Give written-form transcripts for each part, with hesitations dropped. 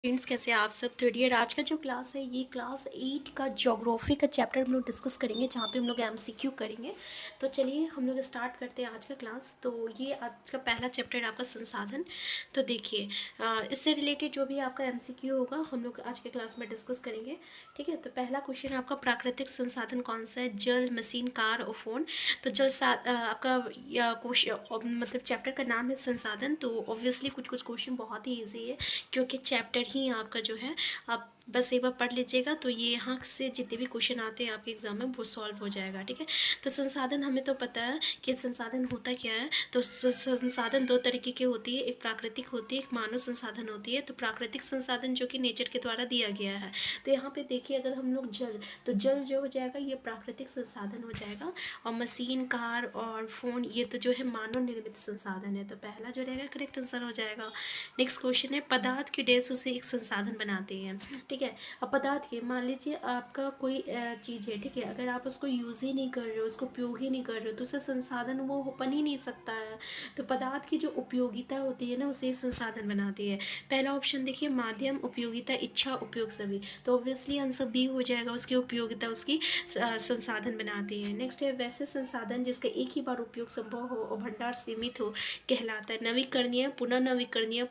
Friends, कैसे हैं आप सब। थर्ड ईयर आज का जो क्लास है ये क्लास 8 का ज्योग्राफी का चैप्टर हम लोग डिस्कस करेंगे, जहाँ पे हम लोग एमसीक्यू करेंगे। तो चलिए हम लोग स्टार्ट करते हैं आज का क्लास। तो ये आज का पहला चैप्टर है आपका संसाधन। तो देखिए इससे रिलेटेड जो भी आपका एमसीक्यू होगा हम लोग आज के क्लास में डिस्कस करेंगे। ठीक है, तो पहला क्वेश्चन आपका प्राकृतिक संसाधन कौन सा है। जल, मशीन, कार और फोन। तो आपका क्वेश्चन मतलब चैप्टर का नाम है संसाधन। तो ऑब्वियसली कुछ कुछ क्वेश्चन बहुत ही ईजी है, क्योंकि चैप्टर ही आपका जो है आप बस एक बार पढ़ लीजिएगा तो ये यहाँ से जितने भी क्वेश्चन आते हैं आपके एग्जाम में वो सॉल्व हो जाएगा। ठीक है, तो संसाधन हमें तो पता है कि संसाधन होता क्या है। तो संसाधन दो तरीके की होती है, एक प्राकृतिक होती है, एक मानव संसाधन होती है। तो प्राकृतिक संसाधन जो कि नेचर के द्वारा दिया गया है। तो यहाँ पे देखिए अगर हम लोग जल, तो जल जो हो जाएगा ये प्राकृतिक संसाधन हो जाएगा। और मशीन, कार और फोन ये तो जो है मानव निर्मित संसाधन है। तो पहला जो रहेगा करेक्ट आंसर हो जाएगा। नेक्स्ट क्वेश्चन है पदार्थ की डैश उसे एक संसाधन बनाते हैं। ठीक है, अब पदार्थ के मान लीजिए आपका कोई चीज़ है। ठीक है, अगर आप उसको यूज़ ही नहीं कर रहे हो, उसको उपयोग ही नहीं कर रहे हो, तो उसे संसाधन वो बन ही नहीं सकता है। तो पदार्थ की जो उपयोगिता होती है ना उसे संसाधन बनाती है। पहला ऑप्शन देखिए, माध्यम, उपयोगिता, इच्छा, उपयोग सभी। तो ऑब्वियसली आंसर बी हो जाएगा, उसकी उपयोगिता उसकी संसाधन बनाती है। नेक्स्ट है वैसे संसाधन जिसका एक ही बार उपयोग संभव हो और भंडार सीमित हो कहलाता है नवीकरणीय, पुनर्नवीकरणीय,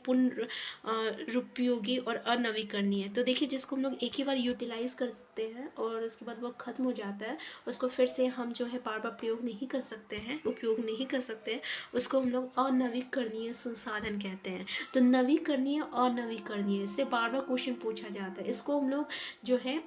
रुपयोगी और अनवीकरणीय। तो देखिए जिसको हम लोग एक ही बार यूटिलाइज करते हैं और उसके बाद वो खत्म हो जाता है, उसको फिर से हम जो है बार बार प्रयोग नहीं कर सकते हैं, उपयोग नहीं कर सकते हैं, उसको हम लोग अनवीकरणीय संसाधन कहते हैं। तो नवीकरणीय, अनवीकरणीय से बार बार क्वेश्चन पूछा जाता है। इसको हम लोग जो है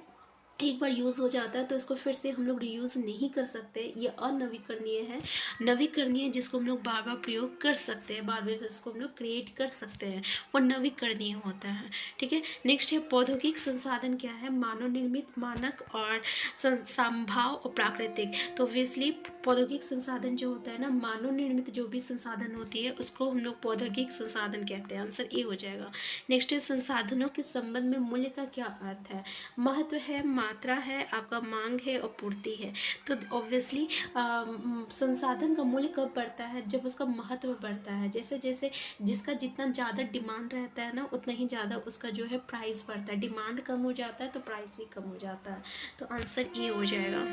एक बार यूज़ हो जाता है तो इसको फिर से हम लोग रीयूज़ नहीं कर सकते। ये अनवीकरणीय है। नवीकरणीय जिसको हम लोग बार बार प्रयोग कर सकते हैं, बार बार जिसको हम लोग क्रिएट कर सकते हैं, वो नवीकरणीय होता है। ठीक है, नेक्स्ट है प्रौद्योगिक संसाधन क्या है। मानव निर्मित, मानक और संभाव और प्राकृतिक। तो ऑब्वियसली प्रौद्योगिक संसाधन जो होता है ना, मानव निर्मित जो भी संसाधन होती है उसको हम लोग प्रौद्योगिक संसाधन कहते हैं। आंसर ए हो जाएगा। नेक्स्ट है संसाधनों के संबंध में मूल्य का क्या अर्थ है। महत्व है, मात्रा है, आपका मांग है और पूर्ति है। तो ऑब्वियसली संसाधन का मूल्य कब बढ़ता है, जब उसका महत्व बढ़ता है। जैसे जैसे जिसका जितना ज़्यादा डिमांड रहता है ना उतना ही ज़्यादा उसका जो है प्राइस बढ़ता है। डिमांड कम हो जाता है तो प्राइस भी कम हो जाता है। तो आंसर ये हो जाएगा।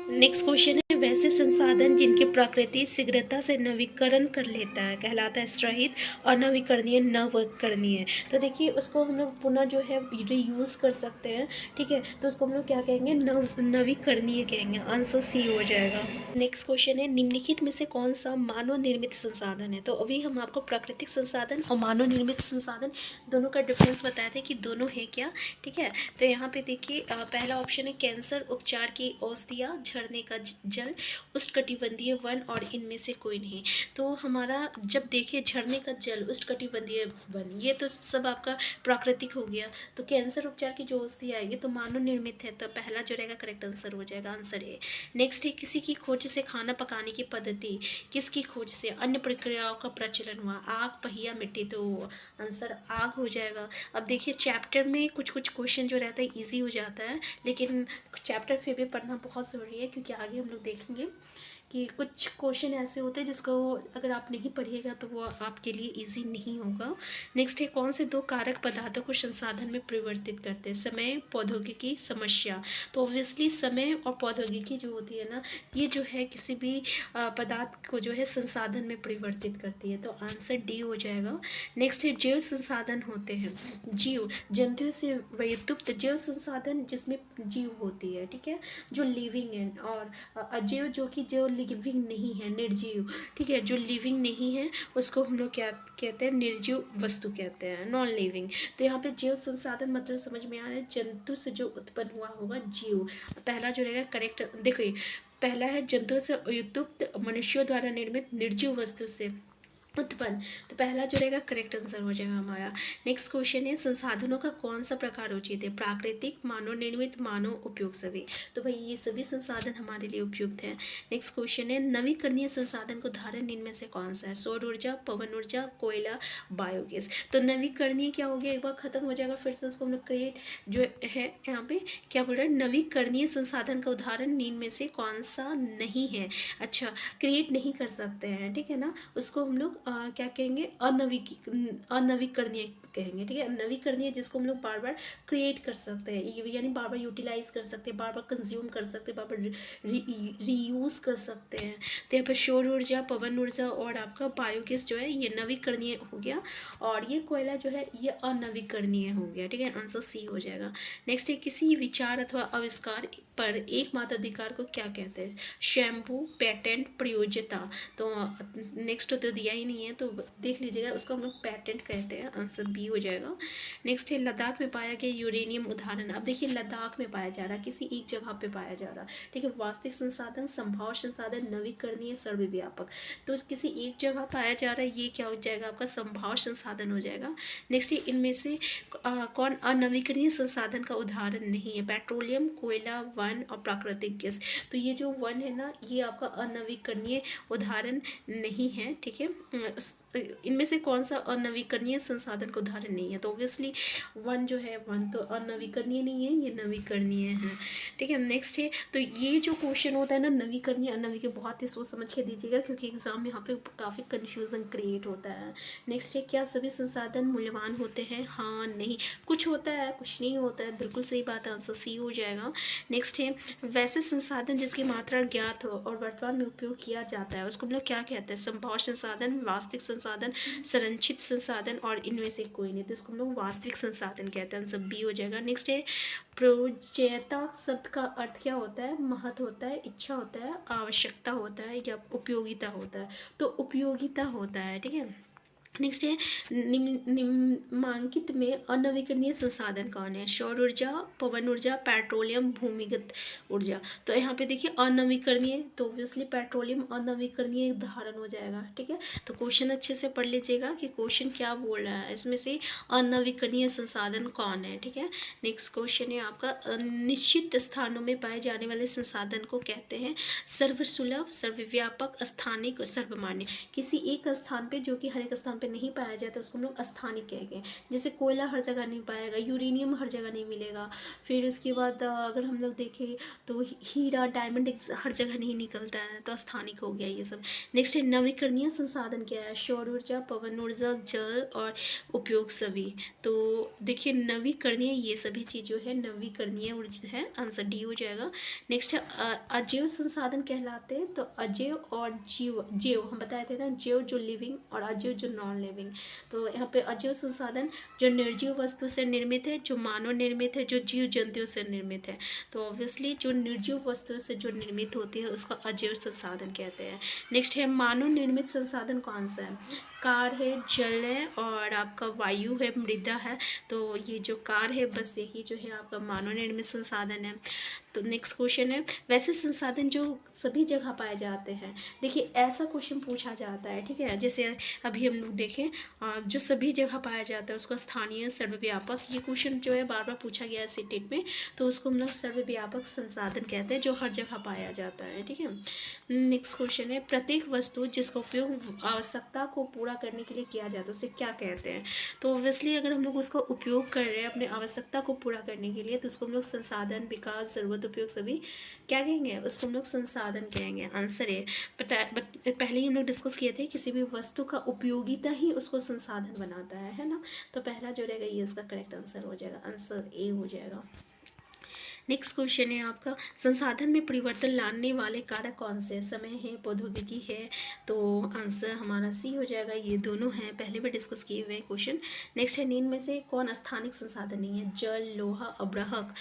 नेक्स्ट क्वेश्चन है वैसे संसाधन जिनकी प्रकृति शीघ्रता से नवीकरण कर लेता है कहलाता है श्रहित, और नवीकरणीय, नवकरणीय। तो देखिए उसको हम लोग पुनः जो है रीयूज कर सकते हैं। ठीक है, तो उसको हम लोग क्या कहेंगे, नवीकरणीय कहेंगे। आंसर सी हो जाएगा। नेक्स्ट क्वेश्चन है निम्नलिखित में से कौन सा मानव निर्मित संसाधन है। तो अभी हम आपको प्राकृतिक संसाधन और मानव निर्मित संसाधन दोनों का डिफरेंस बताए थे कि दोनों है क्या। ठीक है, तो यहाँ पे देखिए पहला ऑप्शन है कैंसर उपचार की औषधियाँ, झरने का जल, उष्णकटिबंधीय वन और इनमें से कोई नहीं। तो हमारा जब देखिए झरने का जल, उष्णकटिबंधीय वन, ये तो सब आपका प्राकृतिक हो गया। तो कैंसर उपचार की जो औषधि है ये तो मानव निर्मित है। तो पहला जो रहेगा करेक्ट आंसर हो जाएगा, आंसर है। नेक्स्ट है किसी की खोज से खाना पकाने की पद्धति, किसकी खोज से, अन्य प्रक्रियाओं का प्रचलन हुआ, आग, पहिया, मिट्टी। तो आंसर आग हो जाएगा। अब देखिए चैप्टर में कुछ कुछ क्वेश्चन जो रहता है इजी हो जाता है, लेकिन चैप्टर फिर भी पढ़ना बहुत ज़रूरी है, क्योंकि आगे हम लोग देखेंगे कि कुछ क्वेश्चन ऐसे होते हैं जिसको अगर आप नहीं पढ़िएगा तो वो आपके लिए इजी नहीं होगा। नेक्स्ट है कौन से दो कारक पदार्थों को संसाधन में परिवर्तित करते हैं। समय, प्रौद्योगिकी, समस्या। तो ऑब्वियसली समय और प्रौद्योगिकी जो होती है ना, ये जो है किसी भी पदार्थ को जो है संसाधन में परिवर्तित करती है। तो आंसर डी हो जाएगा। नेक्स्ट है जैव संसाधन होते हैं। जीव, जंतुओं से व्युत्पन्न जैव संसाधन जिसमें जीव होती है। ठीक है, जो लिविंग है, और अजैव जो कि जो लिविंग नहीं है, निर्जीव। ठीक है, जो लिविंग नहीं है उसको हम लोग क्या कहते हैं, निर्जीव वस्तु कहते हैं, नॉन लिविंग। तो यहाँ पे जैव संसाधन मतलब समझ में आ रहा है जंतु से जो उत्पन्न हुआ होगा जीव। पहला जो रहेगा करेक्ट, देखिए पहला है जंतुओं से व्युत्पन्न, मनुष्यों द्वारा निर्मित, निर्जीव वस्तु से उत्पन्न। तो पहला जो रहेगा करेक्ट आंसर हो जाएगा हमारा। नेक्स्ट क्वेश्चन है संसाधनों का कौन सा प्रकार उचित है। प्राकृतिक, मानव निर्मित, मानव उपयोग सभी। तो भाई ये सभी संसाधन हमारे लिए उपयुक्त हैं। नेक्स्ट क्वेश्चन है नवीकरणीय संसाधन को उदाहरण इनमें से कौन सा है। सौर ऊर्जा, पवन ऊर्जा, कोयला, बायोगैस। तो नवीकरणीय क्या हो गया, एक बार खत्म हो जाएगा फिर से उसको हम लोग क्रिएट जो है यहाँ पे क्या बोल रहा है, नवीकरणीय संसाधन का उदाहरण इनमें से कौन सा नहीं है। अच्छा, क्रिएट नहीं कर सकते हैं, ठीक है ना, उसको हम लोग क्या कहेंगे, अनवीकरणीय कहेंगे, ठीक है। नवीकरणीय जिसको हम लोग बार बार क्रिएट कर सकते हैं, यानी बार बार यूटिलाइज कर सकते हैं, बार बार कंज्यूम कर सकते हैं, बार बार रीयूज कर सकते हैं। तो यहाँ पर सौर ऊर्जा, पवन ऊर्जा और आपका बायोगैस जो है ये नवीकरणीय हो गया, और ये कोयला जो है ये अनवीकरणीय हो गया, ठीक है। आंसर सी हो जाएगा। नेक्स्ट है, किसी विचार अथवा आविष्कार पर एकमात्र अधिकार को क्या कहते हैं? स्वयंभू, पेटेंट, प्रयोज्यता। तो नेक्स्ट तो दिया ही नहीं है, तो देख लीजिएगा, उसको हम लोग पेटेंट कहते हैं। आंसर बी हो जाएगा। नेक्स्ट है, लद्दाख में पाया गया यूरेनियम उदाहरण। अब देखिए, लद्दाख में पाया जा रहा है, किसी एक जगह पे पाया जा रहा है, ठीक है। वास्तविक संसाधन, संभाव्य संसाधन, नवीकरणीय, सर्वव्यापक। तो किसी एक जगह पाया जा रहा है, ये क्या हो जाएगा आपका? संभाव्य संसाधन हो जाएगा। नेक्स्ट है, इनमें से कौन अनवीकरणीय संसाधन का उदाहरण नहीं है? पेट्रोलियम, कोयला, वन और प्राकृतिक गैस। तो ये जो वन है ना, ये आपका अनवीकरणीय उदाहरण नहीं है, ठीक है। इनमें से कौन सा अनवीकरणीय संसाधन का उदाहरण नहीं है? तो ऑब्वियसली वन जो है, वन तो अनवीकरणीय नहीं है, ये नवीकरणीय है, ठीक है। नेक्स्ट है, तो ये जो क्वेश्चन होता है ना, नवीकरणीय अनवीकरणीय, बहुत ही सोच समझ के दीजिएगा, क्योंकि एग्जाम में यहाँ पे काफ़ी कन्फ्यूजन क्रिएट होता है। नेक्स्ट है, क्या सभी संसाधन मूल्यवान होते हैं? हाँ, नहीं, कुछ होता है, कुछ नहीं होता है। बिल्कुल सही बात है, आंसर सी हो जाएगा। नेक्स्ट है, वैसे संसाधन जिसकी मात्रा ज्ञात हो और वर्तमान में उपयोग किया जाता है, उसको हम लोग क्या कहते हैं? संभाव्य संसाधन, वास्तविक संसाधन, संरक्षित संसाधन और इनमें से कोई नहीं, तो इसको हम लोग वास्तविक संसाधन कहते हैं। आंसर बी हो जाएगा। नेक्स्ट है, प्रयोज्यता शब्द का अर्थ क्या होता है? महत्व होता है, इच्छा होता है, आवश्यकता होता है, या उपयोगिता होता है? तो उपयोगिता होता है, ठीक है। नेक्स्ट है, निम्नांकित में अनवीकरणीय संसाधन कौन है? सौर ऊर्जा, पवन ऊर्जा, पेट्रोलियम, भूमिगत ऊर्जा। तो यहाँ पे देखिए, अनवीकरणीय, तो ऑब्वियसली पेट्रोलियम अनवीकरणीय उदाहरण हो जाएगा, ठीक है। तो क्वेश्चन अच्छे से पढ़ लीजिएगा कि क्वेश्चन क्या बोल रहा है, इसमें से अनवीकरणीय संसाधन कौन है, ठीक है। नेक्स्ट क्वेश्चन है आपका, निश्चित स्थानों में पाए जाने वाले संसाधन को कहते हैं सर्वसुलभ, सर्वव्यापक, स्थानिक, सर्वमान्य। किसी एक स्थान पे, जो कि हर एक स्थान पे नहीं पाया जाता, उसको हम लोग स्थानिक कहेंगे। जैसे कोयला हर जगह नहीं पाएगा, यूरेनियम हर जगह नहीं मिलेगा। फिर उसके बाद अगर हम लोग देखें तो हीरा, डायमंड हर जगह नहीं निकलता है, तो स्थानिक हो गया ये सब। नेक्स्ट है, नवीकरणीय संसाधन क्या है? सौर ऊर्जा, पवन ऊर्जा, जल और उपयोग सभी। तो देखिए, नवीकरणीय ये सभी चीज़ जो है नवीकरणीय ऊर्जा है, आंसर डी हो जाएगा। नेक्स्ट है, अजैव संसाधन कहलाते हैं। तो अजैव और जीव, जैव हम बताए थे ना, जैव जो लिविंग और अजैव जो नॉन लिविंग। तो यहाँ पे अजैव संसाधन जो निर्जीव वस्तु से निर्मित है, जो मानव निर्मित है, जो जीव जंतुओं से निर्मित है। तो ऑब्वियसली जो निर्जीव वस्तुओं से जो निर्मित होती है उसको अजैव संसाधन कहते हैं। नेक्स्ट है, मानव निर्मित संसाधन कौन सा है? कार है, जल है और आपका वायु है, मृदा है। तो ये जो कार है, बस यही जो है आपका मानव निर्मित संसाधन है। तो नेक्स्ट क्वेश्चन है, वैसे संसाधन जो सभी जगह पाए जाते हैं। देखिए, ऐसा क्वेश्चन पूछा जाता है, ठीक है। जैसे अभी हम लोग देखें, जो सभी जगह पाया जाता है उसको स्थानीय, सर्वव्यापक, ये क्वेश्चन जो है बार बार पूछा गया है सीटेट में, तो उसको हम लोग सर्वव्यापक संसाधन कहते हैं, जो हर जगह पाया जाता है, ठीक है। नेक्स्ट क्वेश्चन है, प्रत्येक वस्तु जिसका उपयोग आवश्यकता को पूरा करने के लिए किया जाता है उसे क्या कहते हैं? तो ऑब्वियसली अगर हम लोग उसका उपयोग कर रहे हैं अपने आवश्यकता को पूरा करने के लिए, तो उसको हम लोग संसाधन, विकास, जरूरत, उपयोग सभी क्या कहेंगे? उसको हम लोग संसाधन कहेंगे। आंसर है, पहले ही हम लोग डिस्कस किए थे, किसी भी वस्तु का उपयोगिता ही उसको संसाधन बनाता है ना। तो पहला जो रहेगा ये इसका करेक्ट आंसर हो जाएगा, आंसर ए हो जाएगा। नेक्स्ट क्वेश्चन है आपका, संसाधन में परिवर्तन लाने वाले कारक कौन से? समय है, प्रौद्योगिकी है। तो आंसर हमारा सी हो जाएगा, ये दोनों हैं, पहले भी डिस्कस किए हुए क्वेश्चन। नेक्स्ट है, निम्न में से कौन स्थानिक संसाधन नहीं है? जल, लोहा, अब्रहक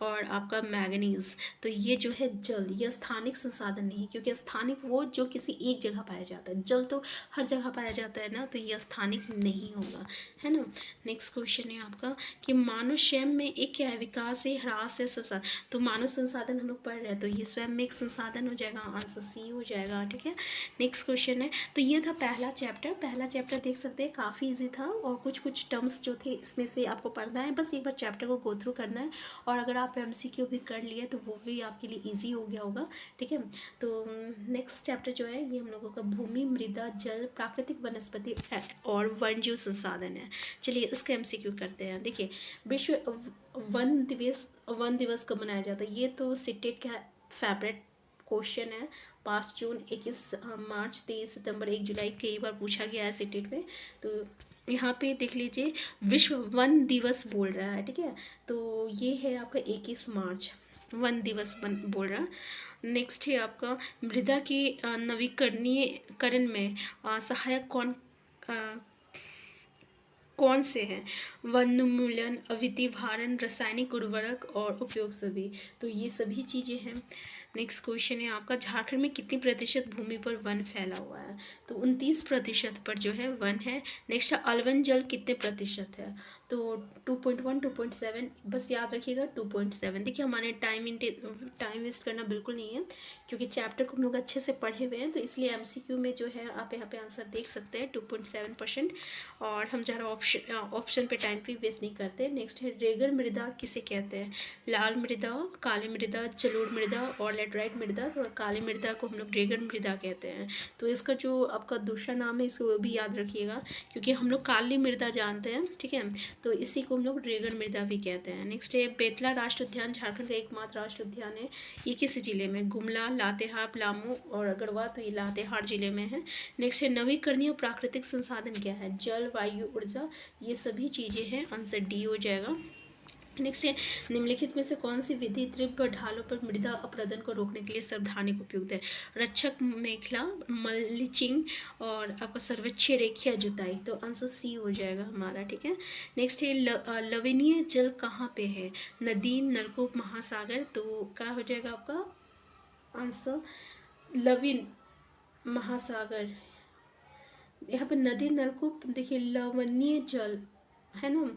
और आपका मैग्नीज। तो ये जो है जल, ये स्थानिक संसाधन नहीं है, क्योंकि स्थानिक वो जो किसी एक जगह पाया जाता है, जल तो हर जगह पाया जाता है ना, तो ये स्थानिक नहीं होगा, है ना। नेक्स्ट क्वेश्चन है आपका कि मानव स्वयं में एक क्या है? विकास है, ह्रास है, संसाधन। तो मानव संसाधन हम लोग पढ़ रहे हैं, तो ये स्वयं में एक संसाधन हो जाएगा, आंसर सी हो जाएगा, ठीक है। नेक्स्ट क्वेश्चन है, तो ये था पहला चैप्टर। पहला चैप्टर देख सकते हैं काफ़ी इजी था, और कुछ कुछ टर्म्स जो थे इसमें से आपको पढ़ना है, बस एक बार चैप्टर को गो थ्रू करना है। और अगर आप MCQ भी कर लिए तो वो भी आपके लिए ईजी हो गया होगा, ठीक है। तो नेक्स्ट चैप्टर जो है ये हम लोगों का भूमि, मृदा, जल, प्राकृतिक वनस्पति और वन्यजीव संसाधन है। चलिए इसका MCQ करते हैं। देखिए, विश्व वन दिवस कब मनाया जाता है? ये तो सीटेट का फेवरेट क्वेश्चन है 5 जून, 21 मार्च, 23 सितंबर, 1 जुलाई, कई बार पूछा गया है सीटेट में। तो यहाँ पे देख लीजिए विश्व वन दिवस बोल रहा है, ठीक है। तो ये है आपका 21 मार्च, वन दिवस बोल रहा है। नेक्स्ट है आपका मृदा के नवीकरणीकरण में सहायक कौन से हैं? वनोन्मूलन, अवधिभारण, रासायनिक उर्वरक और उपयोग सभी। तो ये सभी चीज़ें हैं। नेक्स्ट क्वेश्चन है आपका झारखंड में कितनी प्रतिशत भूमि पर वन फैला हुआ है? तो 29% पर जो है वन है। नेक्स्ट है अलवन जल कितने प्रतिशत है? तो 2.1, 2.7, बस याद रखिएगा 2.7। देखिए हमारे टाइम वेस्ट करना बिल्कुल नहीं है, क्योंकि चैप्टर को हम लोग अच्छे से पढ़े हुए हैं, तो इसलिए MCQ में जो है आप यहाँ पे आंसर देख सकते हैं 2.7%। और हम ज़्यादा ऑप्शन पे टाइम भी वेस्ट नहीं करते। नेक्स्ट है रेगड़ मृदा किसे कहते हैं? लाल मृदा, काली मृदा, जलोढ़ मृदा और लेटराइट मृदा। तो काली मृदा को हम लोग रेगड़ मृदा कहते हैं। तो इसका जो आपका दूसरा नाम है इसको भी याद रखिएगा, क्योंकि हम लोग काली मृदा जानते हैं, ठीक है, तो इसी को हम लोग रेगड़ मृदा भी कहते हैं। नेक्स्ट है बेतला राष्ट्रीय उद्यान झारखंड का एकमात्र राष्ट्रीय उद्यान है। ये किस जिले में? गुमला, लातेहार, पलामू और गढ़वा। तो ये लातेहार जिले में है। नेक्स्ट है नवीकरणीय प्राकृतिक संसाधन क्या है? जल, वायु, ऊर्जा, ये सभी चीज़ें हैं। आंसर डी हो जाएगा। नेक्स्ट है निम्नलिखित में से कौन सी विधि तीव्र ढालों पर मृदा अपरदन को रोकने के लिए सर्वधानिक उपयुक्त है? रक्षक मेखला, मल्चिंग और आपका सर्वेक्षण रेखीय जुताई। तो आंसर सी हो जाएगा हमारा, ठीक है। नेक्स्ट है लवणीय जल कहाँ पे है? नदी, नलकूप, महासागर। तो क्या हो जाएगा आपका आंसर? लविन, महासागर। यहाँ पे नदी, नलकूप, देखिए लवणीय जल है ना,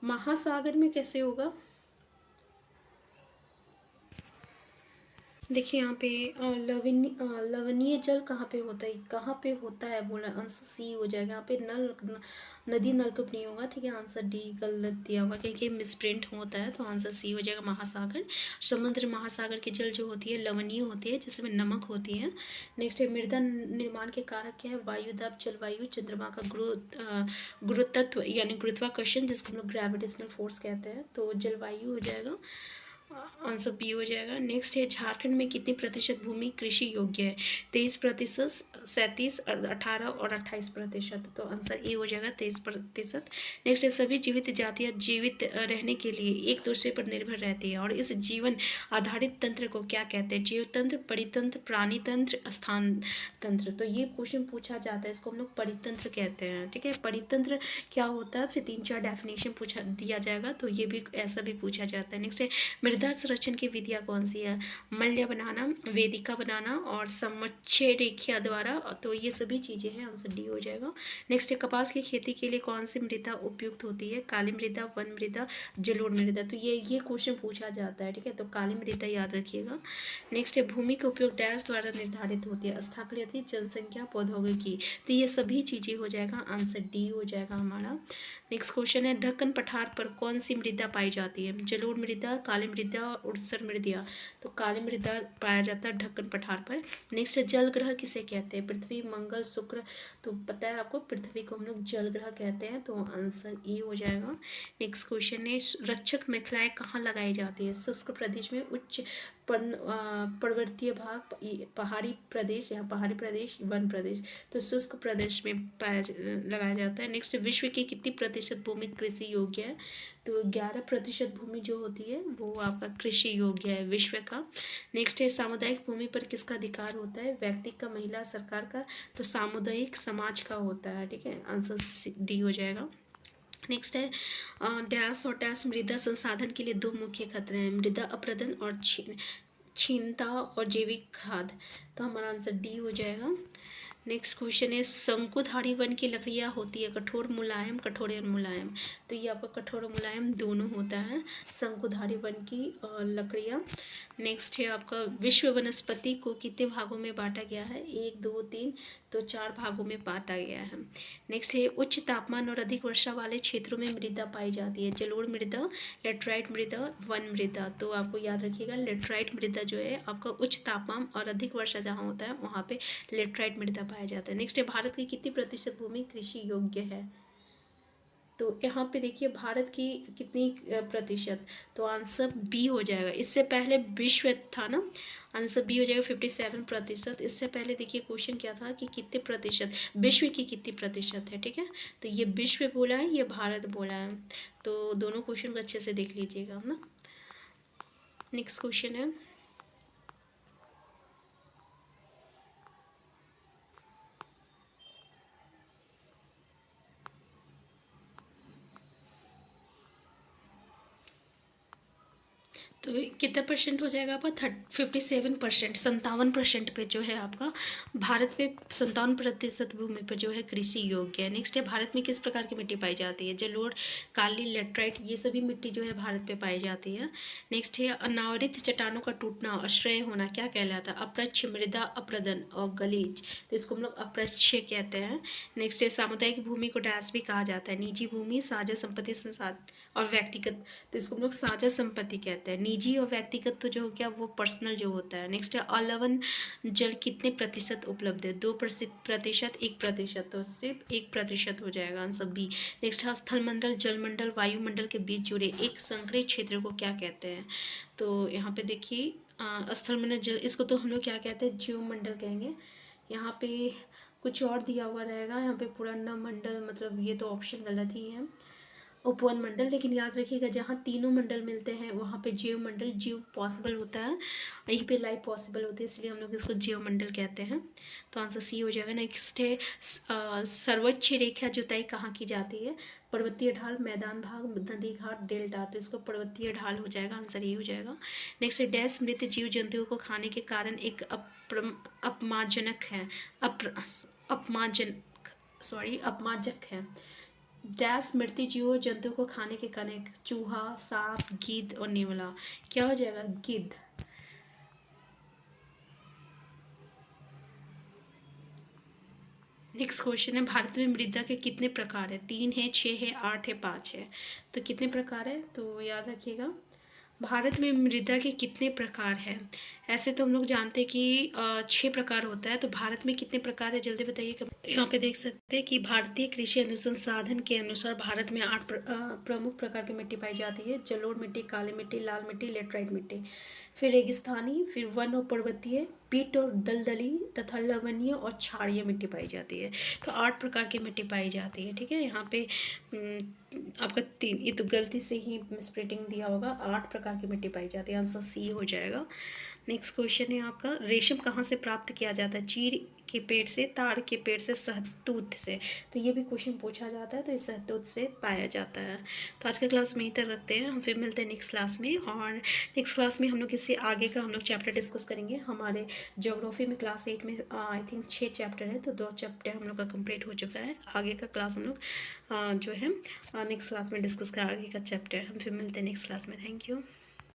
महासागर में कैसे होगा? देखिए यहाँ पे लवणीय जल कहाँ पे होता है, कहाँ पे होता है बोला, आंसर सी हो जाएगा। यहाँ पे नदी नलकूप नहीं होगा, ठीक है। आंसर डी गलत दिया हुआ, क्योंकि मिसप्रिंट होता है, तो आंसर सी हो जाएगा महासागर। समुद्र महासागर की जल जो होती है लवणीय होती है, जिसमें नमक होती है। नेक्स्ट है मृदा निर्माण के कारक क्या है? वायु दाब, जलवायु, चंद्रमा का गुरुत्व यानी गुरुत्वाकर्षण, जिसको हम लोग ग्रेविटेशनल फोर्स कहते हैं। तो जलवायु हो जाएगा, आंसर बी हो जाएगा। नेक्स्ट है झारखंड में कितनी प्रतिशत भूमि कृषि योग्य है? 23%, 37, 18 और 28%। तो आंसर ए हो जाएगा 23%। नेक्स्ट है सभी जीवित जातियां जीवित रहने के लिए एक दूसरे पर निर्भर रहती है, और इस जीवन आधारित तंत्र को क्या कहते हैं? जीव तंत्र, परितंत्र, प्राणी तंत्र, स्थान तंत्र। तो ये क्वेश्चन पूछा जाता है, इसको हम लोग परितंत्र कहते हैं, ठीक है। परितंत्र क्या होता है, फिर 3-4 डेफिनेशन पूछा दिया जाएगा, तो ये भी ऐसा भी पूछा जाता है। नेक्स्ट है मृदा संरक्षण की विधियां कौन सी है? मल्य बनाना, वेदिका बनाना और समक्षय रेखिया द्वारा। तो ये सभी चीजें हैं, आंसर डी हो जाएगा। नेक्स्ट है कपास की खेती के लिए कौन सी मृदा उपयुक्त होती है? काली मृदा, वन मृदा, जलोढ़ मृदा। तो ये क्वेश्चन पूछा जाता है, ठीक है, तो काली मृदा याद रखिएगा। नेक्स्ट है भूमि का उपयोग डैश द्वारा निर्धारित होती है? स्थानांतरित, जनसंख्या, प्रौद्योगिकी। तो ये सभी चीजें हो जाएगा, आंसर डी हो जाएगा हमारा। नेक्स्ट क्वेश्चन है ढक्कन पठार पर कौन सी मृदा पाई जाती है? जलोढ़ मृदा, काली मृदा, उड़सर मृदा। तो काली मृदा पाया जाता है ढक्कन पठार पर। नेक्स्ट है जल ग्रह किसे कहते हैं? पृथ्वी, मंगल, शुक्र। तो पता है आपको, पृथ्वी को हम लोग जल ग्रह कहते हैं, तो आंसर ए हो जाएगा। नेक्स्ट क्वेश्चन है रक्षक मेखलाएं कहाँ लगाई जाती है? शुष्क प्रदेश में, उच्च पर्वतीय भाग, पहाड़ी प्रदेश, या पहाड़ी प्रदेश, वन प्रदेश। तो शुष्क प्रदेश में लगाया जाता है। नेक्स्ट विश्व की कितनी प्रतिशत भूमि कृषि योग्य है? तो 11% भूमि जो होती है वो आपका कृषि योग्य है विश्व का। नेक्स्ट है सामुदायिक भूमि पर किसका अधिकार होता है? व्यक्ति का, महिला, सरकार का। तो सामुदायिक समाज का होता है, ठीक है, आंसर डी हो जाएगा। नेक्स्ट है डैश और डैश मृदा संसाधन के लिए 2 मुख्य खतरे हैं? मृदा अपरदन और क्षीणता और जैविक खाद। तो हमारा आंसर डी हो जाएगा। नेक्स्ट क्वेश्चन है शंकुधारी वन की लकड़ियाँ होती है कठोर, मुलायम, कठोर या मुलायम। तो ये आपका कठोर और मुलायम दोनों होता है शंकुधारी वन की लकड़ियाँ। नेक्स्ट है आपका विश्व वनस्पति को कितने भागों में बांटा गया है? 1, 2, 3। तो 4 भागों में बांटा गया है। नेक्स्ट है उच्च तापमान और अधिक वर्षा वाले क्षेत्रों में मृदा पाई जाती है? जलोढ़ मृदा, लेटराइट मृदा, वन मृदा। तो आपको याद रखिएगा लेटराइट मृदा जो है आपका उच्च तापमान और अधिक वर्षा जहाँ होता है वहाँ पे लेटराइट मृदा पाया जाता है। नेक्स्ट है भारत की कितनी प्रतिशत भूमि कृषि योग्य है? तो तो यहाँ पे देखिए भारत की कितनी प्रतिशत, तो आंसर बी हो जाएगा। इससे पहले विश्व था ना, आंसर बी हो जाएगा 57%। इससे पहले देखिए क्वेश्चन क्या था कि कितने प्रतिशत, विश्व की कितनी प्रतिशत है, ठीक है। तो ये विश्व बोला है, ये भारत बोला है, तो दोनों क्वेश्चन को अच्छे से देख लीजिएगा ना। नेक्स्ट क्वेश्चन है, तो कितना परसेंट हो जाएगा आपका, 57%, 57% पे जो है आपका भारत में 57% भूमि पर जो है कृषि योग्य है। नेक्स्ट है, भारत में किस प्रकार की मिट्टी पाई जाती है, जलोढ़, काली, लेटराइट, ये सभी मिट्टी जो है भारत पे पाई जाती है। नेक्स्ट है, अनावृत चट्टानों का टूटना, अश्रय होना क्या कहलाता है, अप्रच्छ, मृदा अपरदन और गलीज, तो इसको हम लोग अप्रच्छ कहते हैं। नेक्स्ट है, सामुदायिक भूमि को डैश भी कहा जाता है, निजी भूमि, साझा संपत्ति, संसाध और व्यक्तिगत, तो इसको हम लोग साझा संपत्ति कहते हैं। निजी और व्यक्तिगत तो जो हो गया वो पर्सनल जो होता है। नेक्स्ट है, अलवण जल कितने प्रतिशत उपलब्ध है, 2%, 1%, तो सिर्फ 1% हो जाएगा आंसर बी। नेक्स्ट है, स्थलमंडल, जलमंडल, वायुमंडल के बीच जुड़े एक संकरे क्षेत्र को क्या कहते हैं, तो यहाँ पे देखिए स्थलमंडल जल, इसको तो हम लोग क्या कहते हैं, जीवमंडल कहेंगे। यहाँ पे कुछ और दिया हुआ रहेगा, यहाँ पे पुराना मंडल, मतलब ये तो ऑप्शन गलत ही है, उपवन मंडल, लेकिन याद रखिएगा जहाँ तीनों मंडल मिलते हैं वहाँ पे जीव मंडल, जीव पॉसिबल होता है, यहीं पे लाइफ पॉसिबल होती है, इसलिए हम लोग इसको जीव मंडल कहते हैं, तो आंसर सी हो जाएगा। नेक्स्ट है, सर्वोच्च रेखा जुताई कहाँ की जाती है, पर्वतीय ढाल, मैदान भाग, नदी घाट, डेल्टा, तो इसको पर्वतीय ढाल हो जाएगा, आंसर ये हो जाएगा। नेक्स्ट है, डैश मृत जीव जंतुओं को खाने के कारण एक अपमानजनक है, अपमानजनक, सॉरी, अपमानजक है, डैश मृत्यु जीवों जंतु को खाने के कारण, चूहा, सांप, गिद्ध और नेवला, क्या हो जाएगा, गिद्ध। नेक्स्ट क्वेश्चन है, भारत में मृदा के कितने प्रकार है, 3 है, 6 है, 8 है, 5 है, तो कितने प्रकार है, तो याद रखिएगा भारत में मृदा के कितने प्रकार हैं। ऐसे तो हम लोग जानते हैं कि 6 प्रकार होता है, तो भारत में कितने प्रकार है जल्दी बताइए। तो यहाँ पे देख सकते हैं कि भारतीय कृषि अनुसंधान के अनुसार भारत में 8 प्रमुख प्रकार की मिट्टी पाई जाती है, जलोढ़ मिट्टी, काली मिट्टी, लाल मिट्टी, लेटराइट मिट्टी, फिर रेगिस्तानी, फिर वन और पर्वतीय, पीट और दलदली तथा लवणीय और क्षारीय मिट्टी पाई जाती है, तो 8 प्रकार की मिट्टी पाई जाती है, ठीक है। यहाँ पे आपका 3, ये तो गलती से ही मिसप्रिंटिंग दिया होगा, 8 प्रकार की मिट्टी पाई जाती है, आंसर सी हो जाएगा। नेक्स्ट क्वेश्चन है आपका, रेशम कहाँ से प्राप्त किया जाता है, चीड़ के पेड़ से, ताड़ के पेड़ से, शहतूत से, तो ये भी क्वेश्चन पूछा जाता है, तो इस शहतूत से पाया जाता है। तो आज का क्लास में यहीं तक रखते हैं, हम फिर मिलते हैं नेक्स्ट क्लास में, और नेक्स्ट क्लास में हम लोग इससे आगे का हम लोग चैप्टर डिस्कस करेंगे। हमारे ज्योग्राफी में क्लास 8 में आई थिंक 6 चैप्टर है, तो 2 चैप्टर हम लोग का कंप्लीट हो चुका है। आगे का क्लास हम लोग जो है नेक्स्ट क्लास में डिस्कस कर, आगे का चैप्टर हम फिर मिलते हैं नेक्स्ट क्लास में। Thank you.